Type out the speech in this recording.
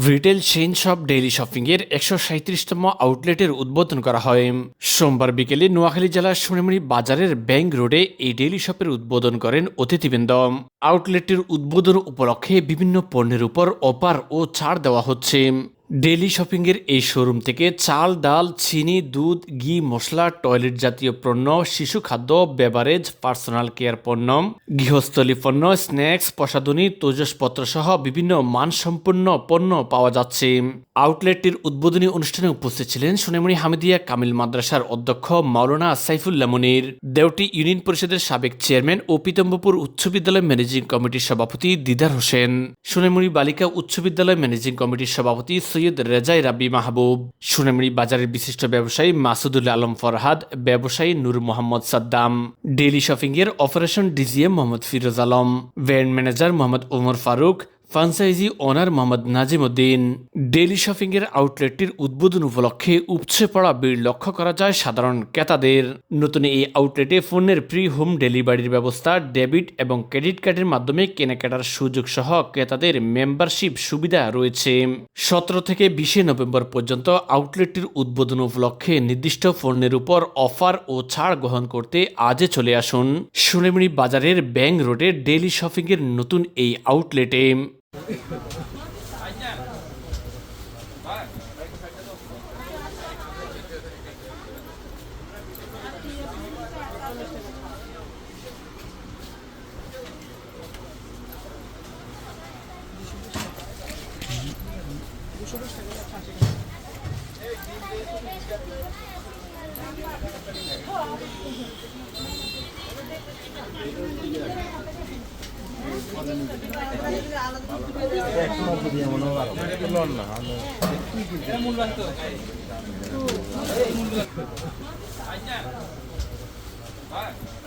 Retail chain shop daily shopping এর 137তম আউটলেটের উদ্বোধন করা হয়। সোমবার বিকেলে নোয়াখালী জেলার সোনামুড়ি বাজারের ব্যাংক রোডে এই ডেইলি শপের উদ্বোধন করেন অতিথিবৃন্দ। আউটলেটের উদ্বোধন উপলক্ষে বিভিন্ন পণ্যের উপর অফার ও ছাড় দেওয়া হচ্ছে। ডেইলি শপিং এর এই শোরুম থেকে চাল, ডাল, চিনি, দুধ, ঘি, মশলা, টয়লেট জাতীয় পণ্য, শিশু খাদ্য, বেভারেজ, পার্সোনাল কেয়ার পণ্য, গৃহস্থলী পণ্য, স্ন্যাক্স, প্রসাধনী, তৈজসপত্র সহ বিভিন্ন মানসম্পন্ন পণ্য পাওয়া যাচ্ছে। আউটলেটটির উদ্বোধনী অনুষ্ঠানে উপস্থিত ছিলেন সোনামুড়ি হামিদিয়া কামিল মাদ্রাসার অধ্যক্ষ মাওলানা সাইফুল্লাহ মুনির, দেওটি ইউনিয়ন পরিষদের সাবেক চেয়ারম্যান ও পিতম্বপুর উচ্চ বিদ্যালয় ম্যানেজিং কমিটির সভাপতি দিদার হোসেন, সোনামুড়ি বালিকা উচ্চ বিদ্যালয় ম্যানেজিং কমিটির সভাপতি সৈয়দ রেজাই রাব্বি মাহবুব, সোনামুড়ি বাজারের বিশিষ্ট ব্যবসায়ী মাসুদুল আলম ফরহাদ, ব্যবসায়ী নূর মোহাম্মদ সাদ্দাম, ডেইলি শপিং এর operation DGM Mohammad Firoz Alam, van manager Mohammad Omar Faruk, franchise owner Mohammad Nazim Uddin. Daily shopping এর আউটলেটটির উদ্বোধন উপলক্ষে উপচে পড়া ভিড় লক্ষ্য করা যায় সাধারণ ক্রেতাদের। নতুন এই আউটলেটে ফোনের প্রি হোম ডেলিভারির ব্যবস্থা, ডেবিট এবং ক্রেডিট কার্ডের মাধ্যমে কেনাকাটার সুযোগ সহ ক্রেতাদের মেম্বারশিপ সুবিধা রয়েছে। 17 থেকে 20 নভেম্বর পর্যন্ত আউটলেটটির উদ্বোধন উপলক্ষে নির্দিষ্ট পণ্যের উপর অফার ও ছাড় গ্রহণ করতে আজই চলে আসুন সোনামুড়ি বাজারের ব্যাংক রোডে ডেইলি শপিং এর নতুন এই আউটলেটে। Vai.